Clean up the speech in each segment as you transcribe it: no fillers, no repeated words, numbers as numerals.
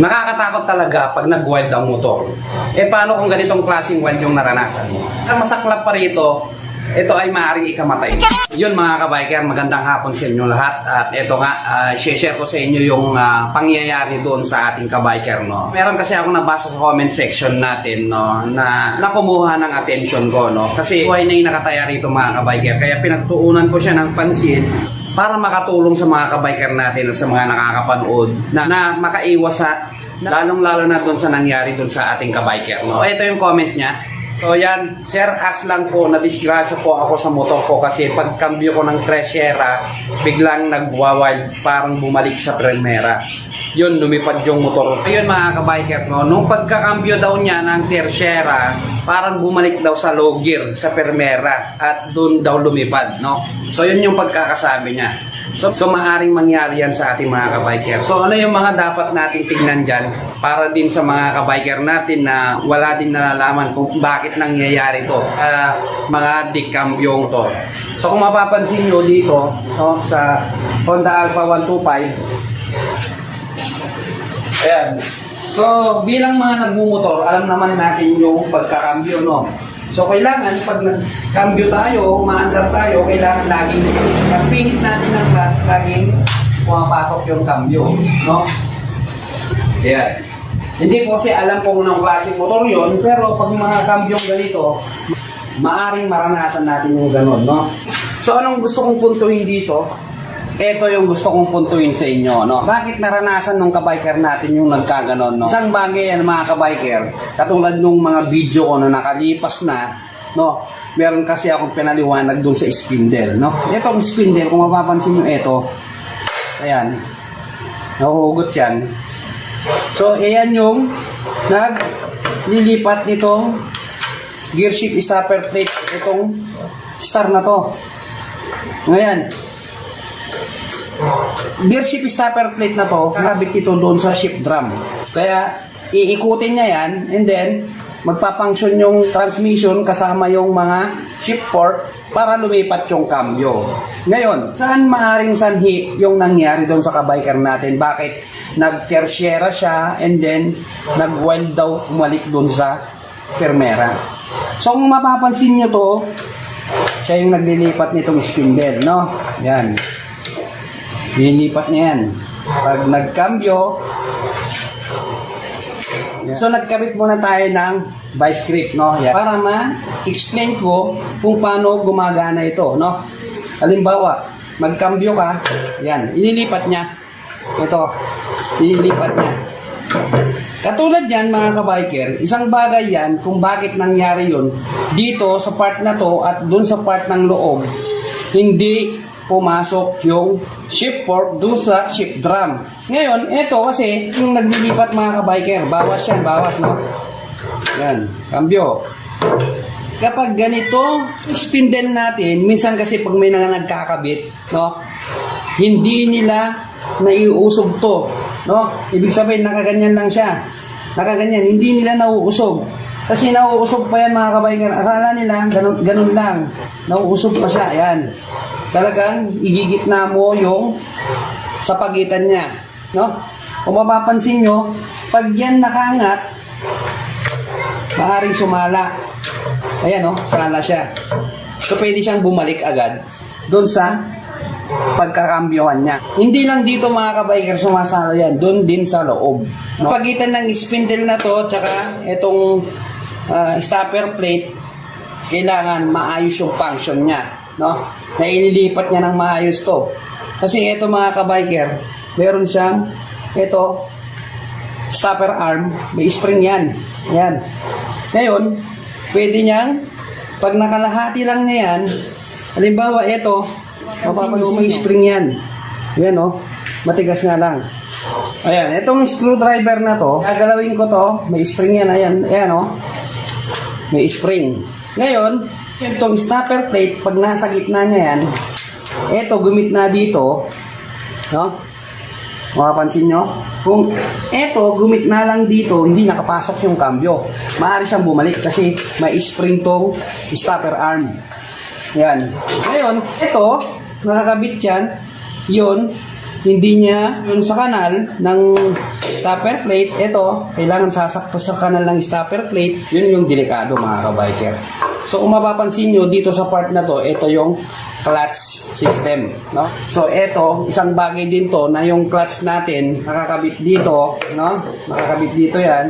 Nakakatakot talaga pag nag-wild ang motor. Paano kung ganitong klaseng wild yung naranasan mo? Ang masaklap pa rito, ito ay maaaring ikamatay. Yun mga kabiker, magandang hapon sa inyo lahat. At ito nga, share ko sa inyo yung pangyayari doon sa ating kabiker. No? Meron kasi ako nabasa sa comment section natin no, na nakumuha ng attention ko. No? Kasi buhay na yung nakataya rito mga kabiker. Kaya pinagtuunan ko siya ng pansin para makatulong sa mga kabiker natin at sa mga nakakapanood na makaiwas sa lalong-lalo na doon sa nangyari doon sa ating kabiker. No? Ito yung comment niya. So yan, Sir, as lang po, nadisgrasya po ako sa motor ko kasi pagkambyo ko ng Trashera, biglang nagwawild, parang bumalik sa Primera. Yun, lumipad yung motor. Ayun mga kabiker, no? Nung pagkakambyo daw niya ng Trashera, parang bumalik daw sa low gear, sa Primera, at doon daw lumipad, no? So yun yung pagkakasabi niya. So maaaring mangyari yan sa ating mga kabiker. So ano yung mga dapat nating tignan dyan para din sa mga kabiker natin na wala din nalalaman kung bakit nangyayari to mga dikambyong to. So kung mapapansin nyo dito no, sa Honda Alpha 125, ayan. So bilang mga nagmumotor, alam naman natin yung pagkakambyo, no? So kailangan pag nagkambyo tayo, maandar tayo, kailangan laging pingit natin ng gas, laging pumapasok yung kambyo, no? Yeah. Hindi po kasi alam kung anong klaseng motor yun, pero pag mga kambyong ganito, maaring maranasan natin yung ganon, no? So anong gusto kong puntuhin dito? Ito yung gusto kong puntuin sa inyo, no? Bakit naranasan ng kabiker natin yung nagkaganon, no? Isang bagay yan mga kabiker, katulad nung mga video ko na nakalipas na, no? Meron kasi akong pinaliwanag dun sa spindle, no? Itong spindle, kung mapapansin nyo ito, ayan, nahuhugot yan. So, ayan yung naglilipat nitong gear shift stopper plate, itong star na to. Ngayon, gear shift stopper plate na to, nakabit ito doon sa shift drum. Kaya, iikutin niya yan, and then, magpapunction yung transmission kasama yung mga shift fork para lumipat yung cambio. Ngayon, saan maaring sanhi yung nangyari doon sa kabiker natin? Bakit nag-tertiera siya, and then, nag-wild daw umalik doon sa Primera? So, kung mapapansin nyo to, siya yung naglilipat nitong spindle, no? Yan. Nilipat niya yan. Pag nagkambyo, so nagkabit muna tayo ng vice grip, no? Yan. Para ma-explain ko kung paano gumagana ito, no? Halimbawa, magkambyo ka, yan, inilipat niya. Ito, inilipat niya. Katulad yan mga kabiker, isang bagay yan kung bakit nangyari yun dito sa part na to at dun sa part ng loob, hindi pumasok yung shift fork doon sa shift drum. Ngayon, ito kasi yung naglilipat mga kabiker, bawas yan, bawas, no? Yan, kambyo. Kapag ganito, spindle natin, minsan kasi pag may nagkakabit, no? Hindi nila naiusog to, no? Ibig sabihin, nakaganyan lang siya. Nakaganyan, hindi nila nauusog. Kasi nauusog pa yan mga kabiker. Akala nila, ganun lang. Nauusog pa siya, ayan. Talagang igigitna mo yung sa pagitan niya, no? Kung mapapansin nyo, pag yan nakangat, maaaring sumala. Ayan, no? Sala siya. So, pwede siyang bumalik agad doon sa pagkakambyohan niya. Hindi lang dito mga kabiker sumasala yan, doon din sa loob, no? Pagitan ng spindle na to, tsaka itong stopper plate, kailangan maayos yung function niya, no? Na ililipat niya ng maayos to. Kasi ito mga kabiker, meron siyang ito, stopper arm, may spring yan. Yan. Ngayon, pwede niyang, pag nakalahati lang niya yan, halimbawa ito, mapapansin may spring yan. Yan o, matigas nga lang. Ayan, itong screwdriver na to, gagalawin ko to, may spring yan, ayan, ayan o, may spring. Ngayon, itong stopper plate, pag nasa gitna niya yan, ito, gumit na dito, no? Makapansin nyo? Kung ito, gumit na lang dito, hindi nakapasok yung cambio. Maaari siyang bumalik kasi may spring tong stopper arm. Yan. Ngayon, ito, nakakabit yan, yun, hindi niya yun sa kanal ng stopper plate, ito, kailangan sasakto sa kanal ng stopper plate, yun yung delikado mga kabiker. So kung mapapansin nyo dito sa part na to, ito yung clutch system, no? So ito, isang bagay din to na yung clutch natin nakakabit dito, no? Nakakabit dito yan.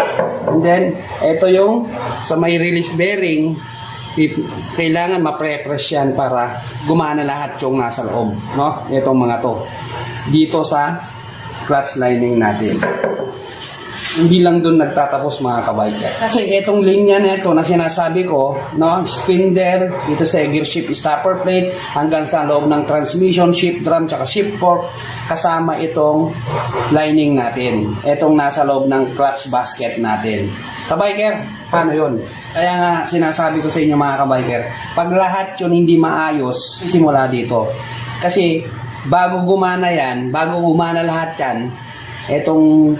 And then ito yung sa may release bearing, kailangan ma-pre-press yan para gumana lahat yung nasa loob, no? Itong mga to dito sa clutch lining natin. Hindi lang doon nagtatapos mga kabiker. Kasi itong linya na ito na sinasabi ko, no, spindle, dito sa gear shift stopper plate, hanggang sa loob ng transmission, shift drum, tsaka shift fork, kasama itong lining natin. Itong nasa loob ng clutch basket natin. Kabiker, paano yun? Kaya nga sinasabi ko sa inyo mga kabiker, pag lahat yun hindi maayos, simula dito. Kasi bago gumana yan, bago gumana lahat yan, etong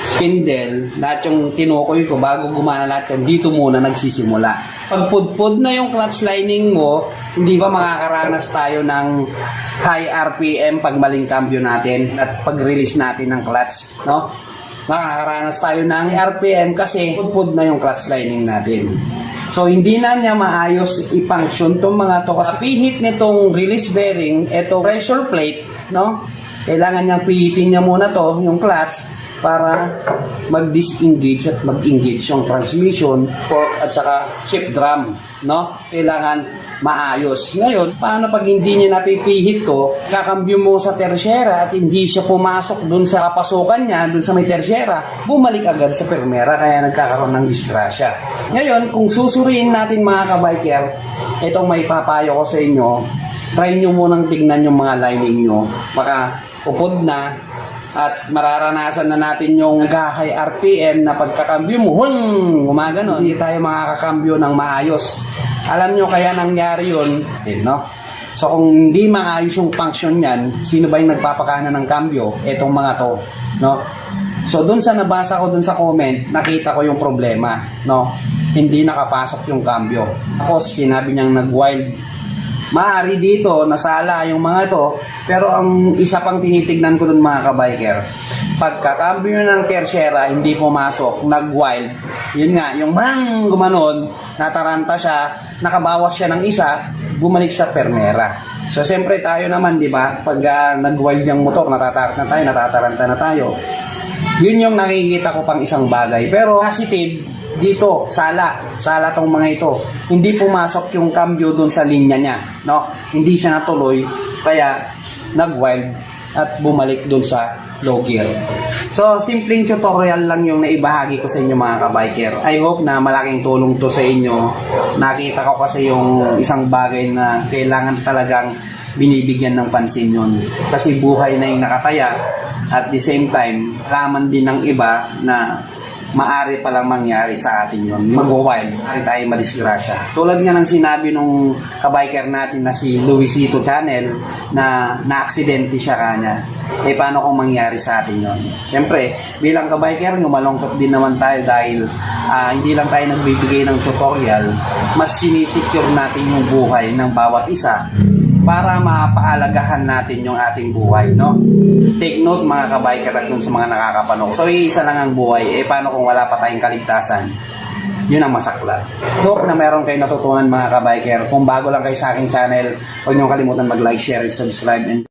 spindle, lahat yung tinukoy ko, bago gumana lahat yan, dito muna nagsisimula. Pag pudpud na yung clutch lining mo, hindi ba makakaranas tayo ng high RPM pag maling cambio natin at pag-release natin ng clutch, no? Makakaranas tayo ng RPM kasi pudpud na yung clutch lining natin. So hindi na niya maayos i-function tong mga to kasi pihit nitong release bearing, etong pressure plate, no? Kailangan niyang pihitin niya muna to, yung clutch, para mag-disengage at mag-engage yung transmission, fork at saka shift drum, no? Kailangan maayos. Ngayon, paano pag hindi niya napipihit to, kakambyo mo sa tersyera at hindi siya pumasok dun sa kapasukan niya, dun sa may tersyera, bumalik agad sa permera, kaya nagkakaroon ng disgrasya. Ngayon, kung susuriin natin mga kabiker, itong may papayo ko sa inyo, try nyo munang tignan yung mga lining nyo. Baka upod na at mararanasan na natin yung nag-high RPM na pagkakambyo mo, gumagano, hindi tayo makakambyo ng maayos. Alam nyo kaya nangyari yun, no? So kung hindi maayos yung function yan, sino ba yung nagpapakana ng kambyo? Etong mga to, no? So dun sa nabasa ko dun sa comment, nakita ko yung problema, no? Hindi nakapasok yung kambyo. Tapos sinabi niyang nag-wild. Maaari dito, nasala yung mga to, pero ang isa pang tinitignan ko dun mga kabiker, pagkakambyo ng tersyera, hindi pumasok, nag-wild, yun nga, yung gumanon, nataranta siya, nakabawas siya ng isa, bumalik sa permera. So, siyempre tayo naman, di ba, pag nag-wild yung motor, natataranta na tayo. Yun yung nakikita ko pang isang bagay. Pero positive, dito, sala tong mga ito. Hindi pumasok yung cambio dun sa linya niya, no? Hindi siya natuloy, kaya nag-wild at bumalik dun sa low gear. So, simpleng tutorial lang yung naibahagi ko sa inyo mga kabiker. I hope na malaking tulong to sa inyo. Nakita ko kasi yung isang bagay na kailangan talagang binibigyan ng pansin yun. Kasi buhay na yung nakataya at the same time, laman din ng iba na maari palang mangyari sa atin yun. Mag-wild, maari tayo madisgrasya. Tulad nga ng sinabi nung kabiker natin na si Luisito Channel na na-aksidente siya kanya. Eh paano kung mangyari sa atin yun? Siyempre, bilang kabiker, malungkot din naman tayo dahil hindi lang tayo nagbibigay ng tutorial, mas sinisecure natin yung buhay ng bawat isa para mapaalagahan natin yung ating buhay, no? Take note mga kabiker at sa mga nakakapanood. So, isa lang ang buhay. Eh, paano kung wala pa tayong kaligtasan? Yun ang masakla. Hope na meron kayo natutunan mga kabiker. Kung bago lang kayo sa aking channel, huwag niyong kalimutan mag-like, share, and subscribe. And